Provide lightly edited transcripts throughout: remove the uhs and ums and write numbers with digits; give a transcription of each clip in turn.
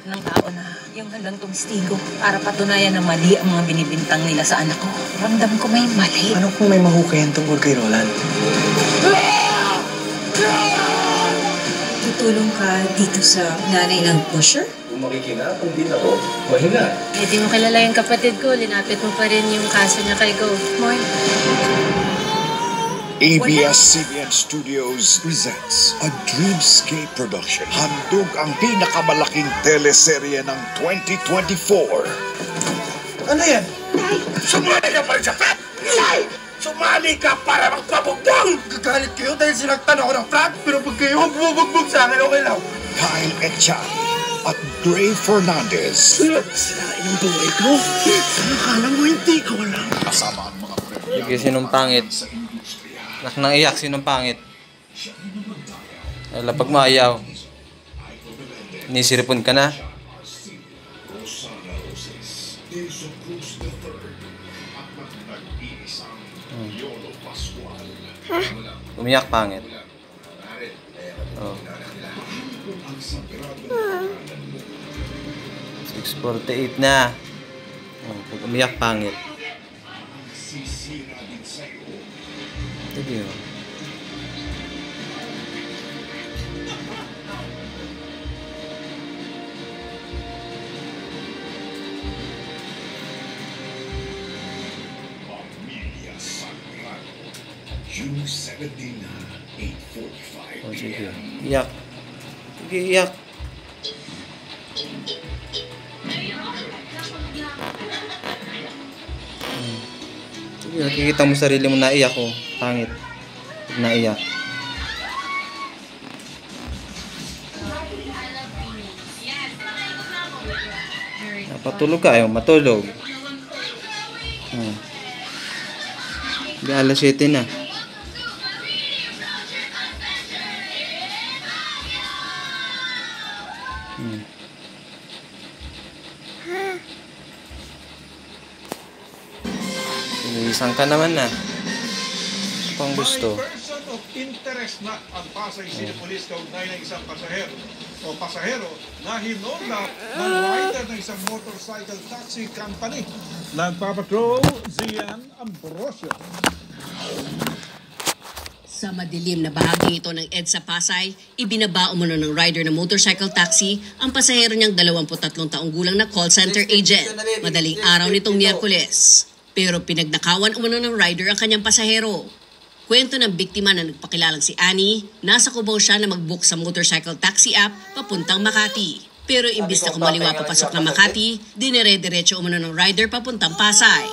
lahat ng tao na yung handang tumistigo para patunayan na mali ang mga binibintang nila sa anak ko. Ramdam ko may mali. Ano kung may mahukayan tungkol kay Roland? Tutulong ka dito sa nanay ng pusher? Kung makikinapang din ako, mahina. Di mo kilala yung kapatid ko, linapit mo pa rin yung kaso niya kay Go. Moy. ABS-CBN Studios presents a Dreamscape production. Handog ang pinakamalaking teleserye ng 2024. Ano yan? Sumali ka pa rin sa frat! Sumali ka para magpabugbog! Gagalit kayo dahil sinaktan ako ng frat, pero pag kayo ang bubugbog sa akin, okay lang. Kyle Echari at Dre Fernandez. Sirain ang buhay ko. Akala mo hindi ko alam. Kasama ang mga premyo. Sige, sinong pangit? Nak nang iyak, sinong pangit? Wala, pag maayaw. Nisiripon ka na. Umiyak, pangit. Oh. 6:48 na. Oh, pag umiyak, pangit. Sige, oh. June 17, 8:45 Oh, sige. p.m. Iyak. Sige, iyak. Sige, nakikita mo sarili mo naiyak ko. Pangit. Naiyak. Patulog ka, ayaw matulog. Hindi, alas 7 na. Isang ka naman na. Ano pang gusto? Person of interest na ang Pasay City Police kaugnay ng isang pasahero na hinonda ng rider ng isang motorcycle taxi company. Nagpapatrol, Zian Ambrosio. Sa madilim na bahagi ito ng EDSA Pasay, ibinaba umano ng rider ng motorcycle taxi ang pasahero niyang 23 taong gulang na call center agent. Madaling araw nitong Miyerkules. Pero pinagnakawan umano ng rider ang kanyang pasahero. Kwento ng biktima na nagpakilalang si Annie, nasa Cubao siya na mag-book sa motorcycle taxi app papuntang Makati. Pero imbis na kumaliwa papasok ng Makati, dinere-diretso umano ng rider papuntang Pasay.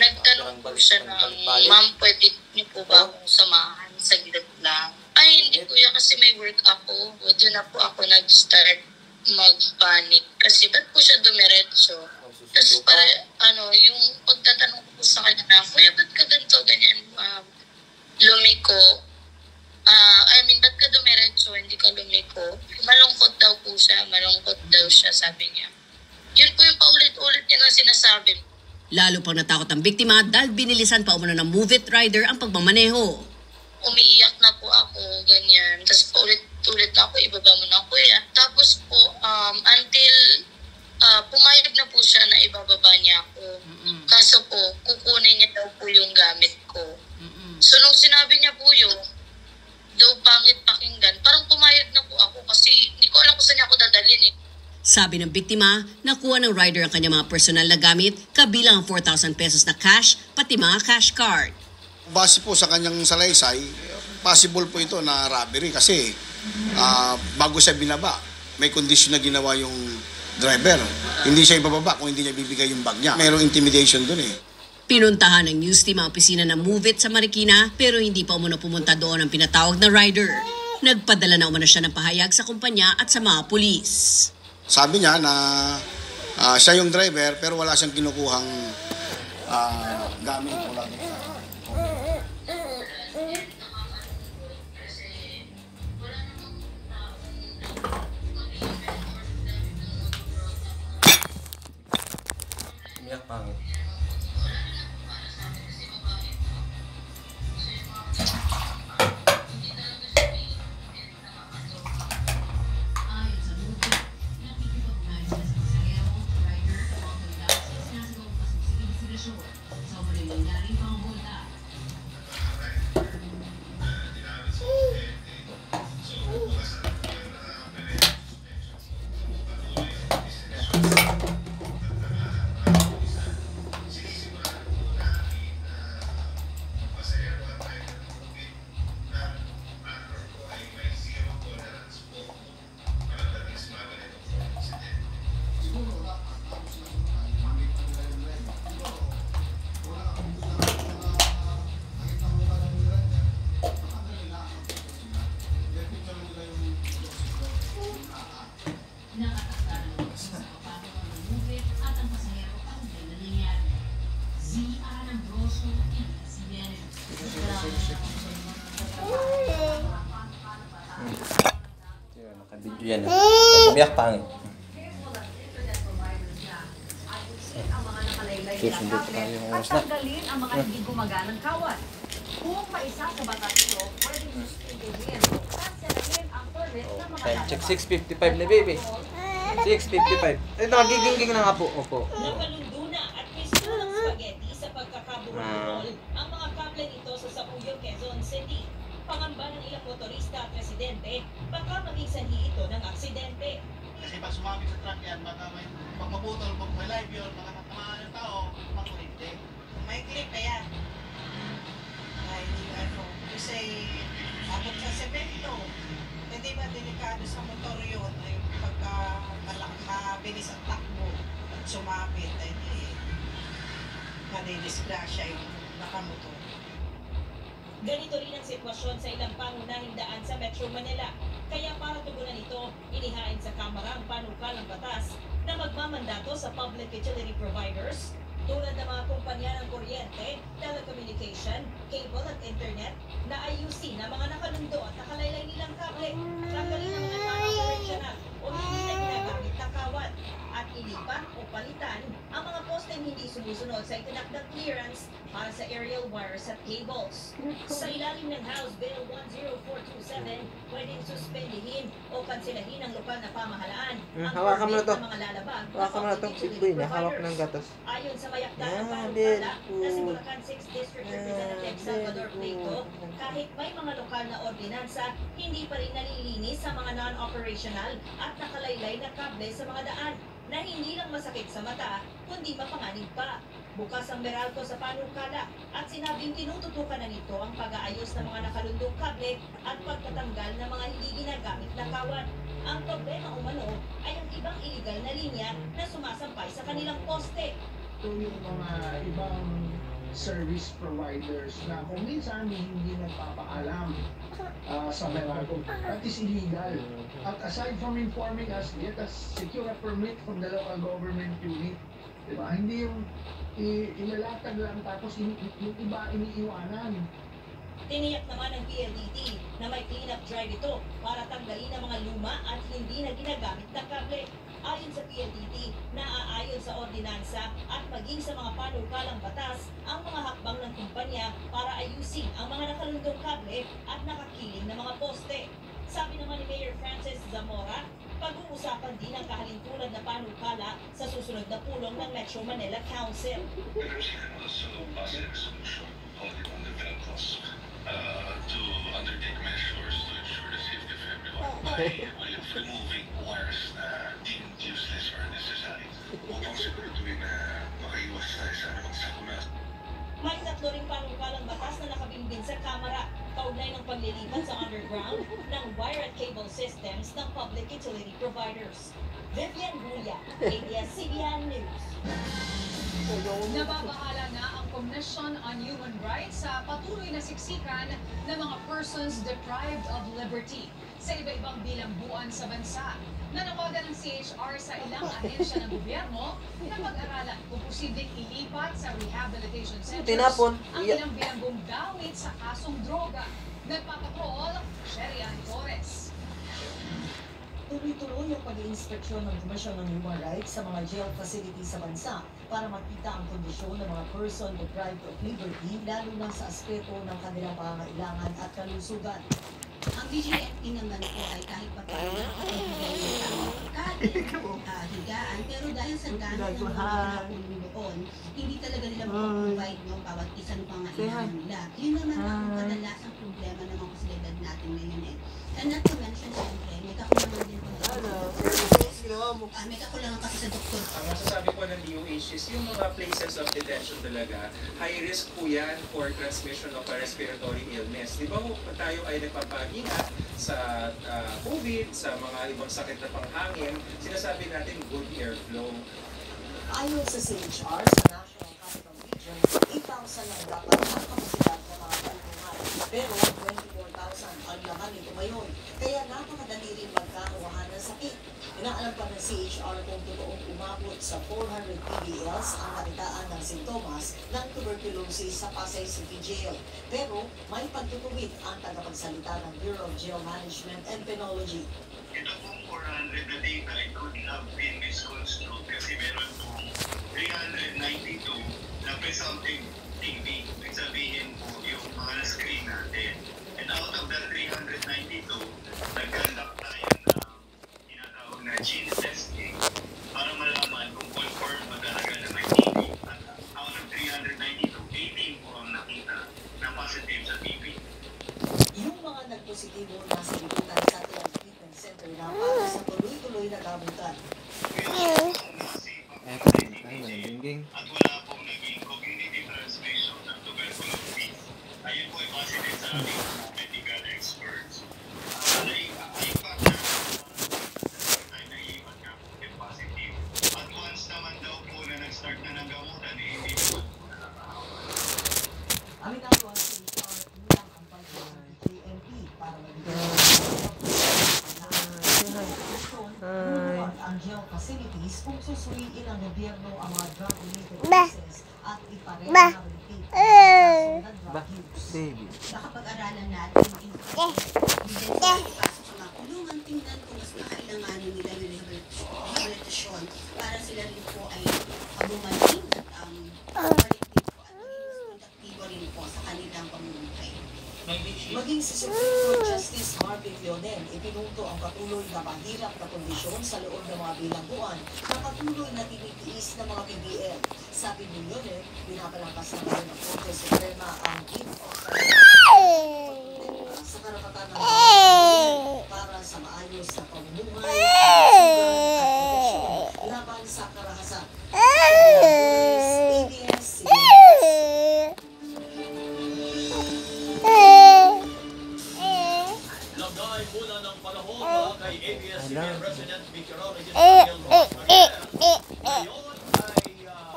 Nagtanong po siya na, ma'am, pwede niyo po ba akong samahan sa gilid lang? Ay, hindi po yan kasi may work ako. Doon na po ako nag-start mag-panic. Kasi ba't po siya dumiretso? Tapos para, yung pagtatanong ko po sa kanya na, kuya, ba't ka ganito, ganyan, lumiko? Ba't ka dumiretso, hindi ka lumiko? Malungkot daw po siya, malungkot daw siya, sabi niya. Yun po yung paulit-ulit niya na sinasabi. Lalo pang natakot ang biktima dahil binilisan pa umano ng Move It rider ang pagmamaneho. Umiiyak na po ako, ganyan. Tapos paulit-ulit na ako, ibaba mo na kuya. Tapos po, until pumayag na po siya na ibababa niya ako. Kaso po, kukunin niya daw po yung gamit ko. So, nung sinabi niya po yun, daw pangit pakinggan, parang pumayag na po ako kasi hindi ko alam kung saan niya ako dadalhin eh. Sabi ng biktima, nakuha ng rider ang kanyang mga personal na gamit, kabilang ang 4,000 pesos na cash, pati mga cash card. Base po sa kanyang salaysay, possible po ito na robbery kasi bago siya binaba, may kondisyon na ginawa yung driver. Hindi siya ibababa kung hindi niya bibigay yung bag niya. Mayroong intimidation dun eh. Pinuntahan ng news team ang opisina ng Move It sa Marikina pero hindi pa umano pumunta doon ang pinatawag na rider. Nagpadala na umano siya ng pahayag sa kumpanya at sa mga pulis. Sabi niya na siya yung driver pero wala siyang kinukuhang gamit mula doon sa Umiyak, pangit. Video yan. Pag umiyak, pangit. Susundot tayo yung oras na. Tanggalin ang mga hindi gumaganang kawat. Kung maisa sa batas ito, pwede susunduhin o kanselahin ang permit ng mga Time check, 6:55 na baby. 6:55. Eh, nakagigingging na nga po. Opo. Nakalundo na at mismo ng spaghetti sa pagkakaburol ang mga kable nito sa Sapuyo, Quezon City. Pangamba ng ilang motorista at residente, baka maging sanhi ito ng aksidente. Kasi pag sumabit sa truck yan, baka may pag maputol, pag may live yun, baka matamaan ng tao, makulit eh. May clip kaya. Ay, kasi abot sa semento. Hindi ba delikado sa motor yun? Ay, pagka mabilis ang takbo at sumabit, ay di madidisgrasya yung nakamotor. Ganito rin ang sitwasyon sa ilang pangunahing daan sa Metro Manila. Kaya para tugunan ito, inihain sa Kamara ang panukalang batas na magmamandato sa public utility providers tulad ng mga kumpanya ng kuryente, telecommunication, cable at internet na ayusin ang mga nakalundo at nakalaylay nilang kable, tanggalin ang mga non-operational o hindi na ginagamit na kawat at ilipat o palitan ang mga posteng hindi sumusunod sa itinakdang clearance para sa aerial wires at cables. Sa ilalim ng House Bill 10427, pwedeng suspendihin o kanselahin ang lokal na pamahalaan ang hawakan mo na to. mga lalabag Hawakan mo na to. Sigboy niya, hawak ng gatas. Ayon sa mayakda ng panukala na si Bulacan 6th District Representative Salvador Pleito, kahit may mga lokal na ordinansa, hindi pa rin nalilinis sa mga non-operational at nakalaylay na kable sa mga daan na hindi lang masakit sa mata, kundi mapanganib pa. Bukas ang Meralco sa panukala at sinabing tinututukan na nito ang pag-aayos ng mga nakalundong kable at pagtatanggal ng mga hindi ginagamit na kawan. Ang problema umano ay ang ibang illegal na linya na sumasampay sa kanilang poste. Ito yung mga ibang service providers na kung minsan hindi nagpapaalam sa Meralco. That is illegal. At aside from informing us, let us secure a permit from the local government unit. Diba? Hindi yung ilalatag lang tapos yung iba iniiwanan. Tiniyak naman ng PLDT na may clean-up drive ito para tanggalin ang mga luma at hindi na ginagamit na kable. Ayon sa PLDT, naaayon sa ordinansa at maging sa mga panukalang batas ang mga hakbang ng kumpanya para ayusin ang mga nakalundong kable at nakakiling na mga poste. Sabi naman ni Mayor Francis Zamora, pag-uusapan din ang kahalintulad na panukala sa susunod na pulong ng Metro Manila Council. To undertake measures to ensure the safety of everyone by removing wires na deemed useless or unnecessary. Upang siguraduhin na makaiwas tayo sa magsakuna. May 3 ring panukalang batas na nakabimbing sa Kamara kaugnay ng paglilipat sa underground ng wire at cable systems ng public utility providers. Vivian Guya, ABS-CBN News. Nababahala na ang Commission on Human Rights sa patuloy na siksikan ng mga persons deprived of liberty sa iba-ibang bilangguan sa bansa. Nanawagan ng CHR sa ilang ahensya ng gobyerno na pag-aralan kung posibleng ilipat sa rehabilitation centers ang ilang bilanggong gawit sa kasong droga. Nagpapatrol, Sherian Torres. Tuloy-tuloy ang pag-iinspeksyon ng Commission on Human Rights sa mga jail facilities sa bansa para makita ang kondisyon ng mga person deprived of liberty lalo na sa aspeto ng kanilang pangangailangan at kalusugan. Ang BJMP naman po ay kahit pa paano nakakabigay ng tamang higaan, pero dahil sa dami ng mga nakakulong doon, hindi talaga nila provide ng bawat isa ng pangailangan nila. Yun naman ang kadalasang problema ng mga pasilidad natin ngayon eh. And not to mention, siyempre, may kakulangan din po. May kakulangan kasi sa doktor. Ang masasabi po ng DOH is yung mga places of detention talaga, high risk po yan for transmission of a respiratory illness. Di ba tayo ay nagpapahinga sa COVID, sa mga ibang sakit na panghangin, sinasabi natin good airflow. Ayon sa CHR, sa National Capital Region, 8,000 ang dapat ang kapasidad ng mga palungan. Pero 24,000 ang laman nito ngayon. Kaya napakadali rin magkakuhaan ng sakit. Inaalam pa ng CHR kung totoong umabot sa 400 PDLs ang nakitaan ng sintomas ng tuberculosis sa Pasay City Jail. Pero may pagtutuwid ang tagapagsalita ng Bureau of Jail Management and Penology. Ito pong 400 na data, it could have been misconstrued kasi meron pong 392 na presumptive TB. Ibig sabihin po yung mga na-screen natin. And out of that 392, nag-conduct tayo na tinatawag na gene testing para malaman kung confirm ba talaga na may TB. At out of 392, 18 po ang nakita na positive sa TB. Yung mga nagpositibo na sinibutan sa treatment center na para sa tuloy-tuloy na gamutan. At wala pong naging cognitive transmission ng tuberculosis. Ayun po ay positive sa aming medical experts. Ay fact na tayo naiiwan nga po yung positive. At once naman daw po na nag-start na ng gamutan, hindi naman po nakakahawa. Aminado ang CHR kulang ang budget ng JMP para magiging ang jail facilities kung susuriin ang gobyerno ang mga drug-related cases at iparehabilitate ang drug use. Nakapag-aralan natin yung evidence na ipasok sa mga kulungan, tingnan kung mas makailanganin nila yung rehabilitasyon para sila rin po ay bumalik at collective po at maging mas produktibo rin po sa kanilang pamumuhay. Maging si Supreme Court Justice Marvin Leonen, ipinunto ang patuloy na mahirap na kondisyon sa loob ng mga bilangguan na patuloy na tinitiis ng mga PBL. Sabi ni Leonen, pinapalakas na ngayon ng Korte Suprema ang gift of sa karapatan ng mga PBL para sa maayos na pamumuhay, at proteksyon laban sa karahasan. ABS-CBN. Lagay muna ng panahon kay ABS-CBN President Meteorologist Daniel Ross Maria. Ngayon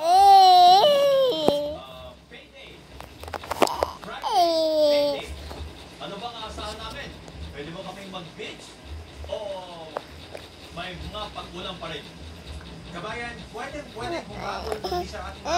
ay payday. Friday, payday. Ano bang aasahan namin? Pwede mo kaming mag-beach o may mga pag-ulam pa rin? Kabayan, pwede bumabol pag-beach sa ating mga